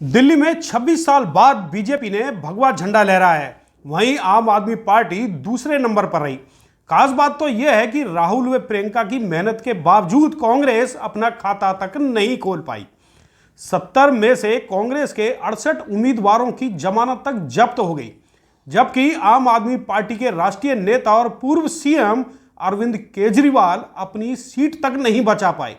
दिल्ली में 26 साल बाद बीजेपी ने भगवा झंडा लहराया है। वहीं आम आदमी पार्टी दूसरे नंबर पर रही। खास बात तो यह है कि राहुल व प्रियंका की मेहनत के बावजूद कांग्रेस अपना खाता तक नहीं खोल पाई। 70 में से कांग्रेस के 68 उम्मीदवारों की जमानत तक जब्त हो गई, जबकि आम आदमी पार्टी के राष्ट्रीय नेता और पूर्व सीएम अरविंद केजरीवाल अपनी सीट तक नहीं बचा पाए।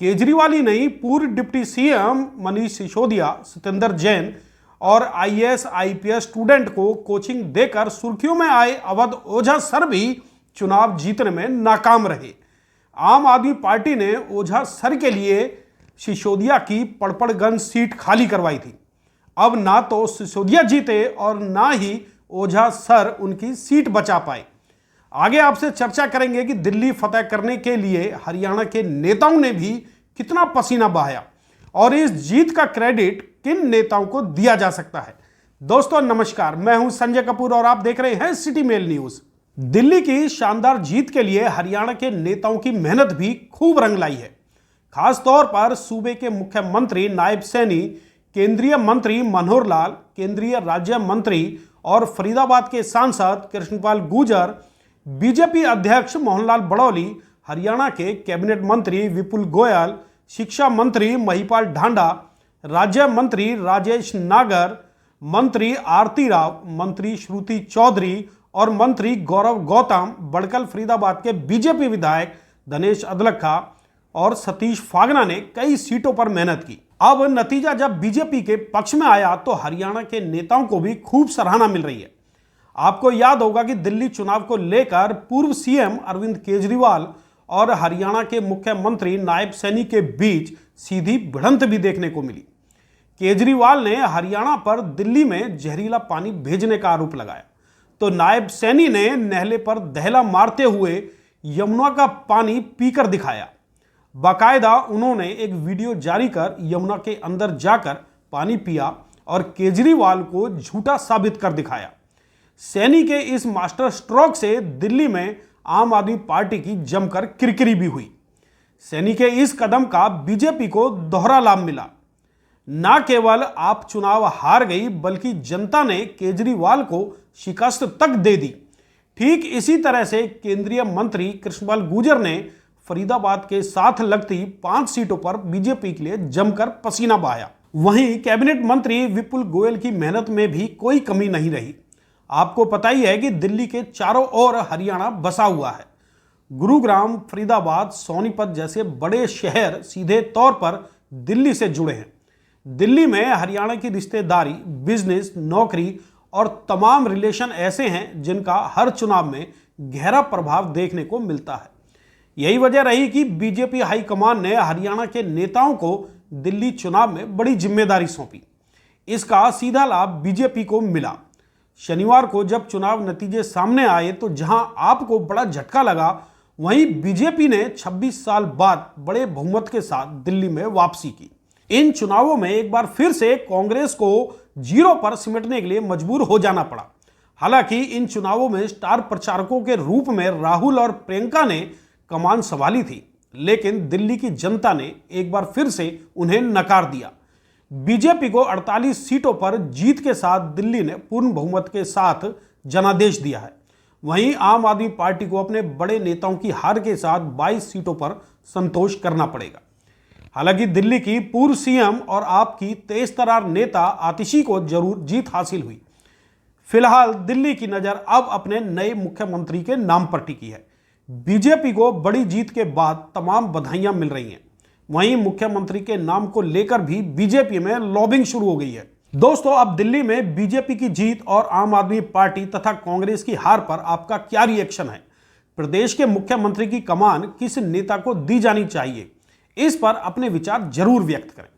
केजरीवाल ही नहीं, पूर्व डिप्टी सीएम मनीष सिसोदिया, सत्येंद्र जैन और आईएएस आईपीएस स्टूडेंट को कोचिंग देकर सुर्खियों में आए अवध ओझा सर भी चुनाव जीतने में नाकाम रहे। आम आदमी पार्टी ने ओझा सर के लिए सिसोदिया की पड़पड़गंज सीट खाली करवाई थी। अब ना तो सिसोदिया जीते और ना ही ओझा सर उनकी सीट बचा पाए। आगे आपसे चर्चा करेंगे कि दिल्ली फतह करने के लिए हरियाणा के नेताओं ने भी कितना पसीना बहाया और इस जीत का क्रेडिट किन नेताओं को दिया जा सकता है। दोस्तों नमस्कार, मैं हूं संजय कपूर और आप देख रहे हैं सिटी मेल न्यूज। दिल्ली की शानदार जीत के लिए हरियाणा के नेताओं की मेहनत भी खूब रंग लाई है। खास तौर पर सूबे के मुख्यमंत्री नायब सैनी, केंद्रीय मंत्री मनोहर लाल, केंद्रीय राज्य मंत्री और फरीदाबाद के सांसद कृष्णपाल गुर्जर, बीजेपी अध्यक्ष मोहनलाल बड़ौली, हरियाणा के कैबिनेट मंत्री विपुल गोयल, शिक्षा मंत्री महिपाल ढांडा, राज्य मंत्री राजेश नागर, मंत्री आरती राव, मंत्री श्रुति चौधरी और मंत्री गौरव गौतम, बड़कल फरीदाबाद के बीजेपी विधायक धनेश अदलखा और सतीश फागना ने कई सीटों पर मेहनत की। अब नतीजा जब बीजेपी के पक्ष में आया तो हरियाणा के नेताओं को भी खूब सराहना मिल रही है। आपको याद होगा कि दिल्ली चुनाव को लेकर पूर्व सीएम अरविंद केजरीवाल और हरियाणा के मुख्यमंत्री नायब सैनी के बीच सीधी भिड़ंत भी देखने को मिली। केजरीवाल ने हरियाणा पर दिल्ली में जहरीला पानी भेजने का आरोप लगाया, तो नायब सैनी ने नहले पर दहला मारते हुए यमुना का पानी पीकर दिखाया। बाकायदा उन्होंने एक वीडियो जारी कर यमुना के अंदर जाकर पानी पिया और केजरीवाल को झूठा साबित कर दिखाया। सैनी के इस मास्टर स्ट्रोक से दिल्ली में आम आदमी पार्टी की जमकर किरकिरी भी हुई। सैनी के इस कदम का बीजेपी को दोहरा लाभ मिला। न केवल आप चुनाव हार गई, बल्कि जनता ने केजरीवाल को शिकस्त तक दे दी। ठीक इसी तरह से केंद्रीय मंत्री कृष्णपाल गुर्जर ने फरीदाबाद के साथ लगती 5 सीटों पर बीजेपी के लिए जमकर पसीना बहाया। वहीं कैबिनेट मंत्री विपुल गोयल की मेहनत में भी कोई कमी नहीं रही। आपको पता ही है कि दिल्ली के चारों ओर हरियाणा बसा हुआ है। गुरुग्राम, फरीदाबाद, सोनीपत जैसे बड़े शहर सीधे तौर पर दिल्ली से जुड़े हैं। दिल्ली में हरियाणा की रिश्तेदारी, बिजनेस, नौकरी और तमाम रिलेशन ऐसे हैं जिनका हर चुनाव में गहरा प्रभाव देखने को मिलता है। यही वजह रही कि बीजेपी हाईकमान ने हरियाणा के नेताओं को दिल्ली चुनाव में बड़ी जिम्मेदारी सौंपी। इसका सीधा लाभ बीजेपी को मिला। शनिवार को जब चुनाव नतीजे सामने आए तो जहां आपको बड़ा झटका लगा, वहीं बीजेपी ने 26 साल बाद बड़े बहुमत के साथ दिल्ली में वापसी की। इन चुनावों में एक बार फिर से कांग्रेस को जीरो पर सिमटने के लिए मजबूर हो जाना पड़ा। हालांकि इन चुनावों में स्टार प्रचारकों के रूप में राहुल और प्रियंका ने कमान संभाली थी, लेकिन दिल्ली की जनता ने एक बार फिर से उन्हें नकार दिया। बीजेपी को 48 सीटों पर जीत के साथ दिल्ली ने पूर्ण बहुमत के साथ जनादेश दिया है। वहीं आम आदमी पार्टी को अपने बड़े नेताओं की हार के साथ 22 सीटों पर संतोष करना पड़ेगा। हालांकि दिल्ली की पूर्व सीएम और आप की तेज तर्रार नेता आतिशी को जरूर जीत हासिल हुई। फिलहाल दिल्ली की नजर अब अपने नए मुख्यमंत्री के नाम पर टिकी है। बीजेपी को बड़ी जीत के बाद तमाम बधाइयां मिल रही हैं। वहीं मुख्यमंत्री के नाम को लेकर भी बीजेपी में लॉबिंग शुरू हो गई है। दोस्तों, अब दिल्ली में बीजेपी की जीत और आम आदमी पार्टी तथा कांग्रेस की हार पर आपका क्या रिएक्शन है? प्रदेश के मुख्यमंत्री की कमान किस नेता को दी जानी चाहिए? इस पर अपने विचार जरूर व्यक्त करें।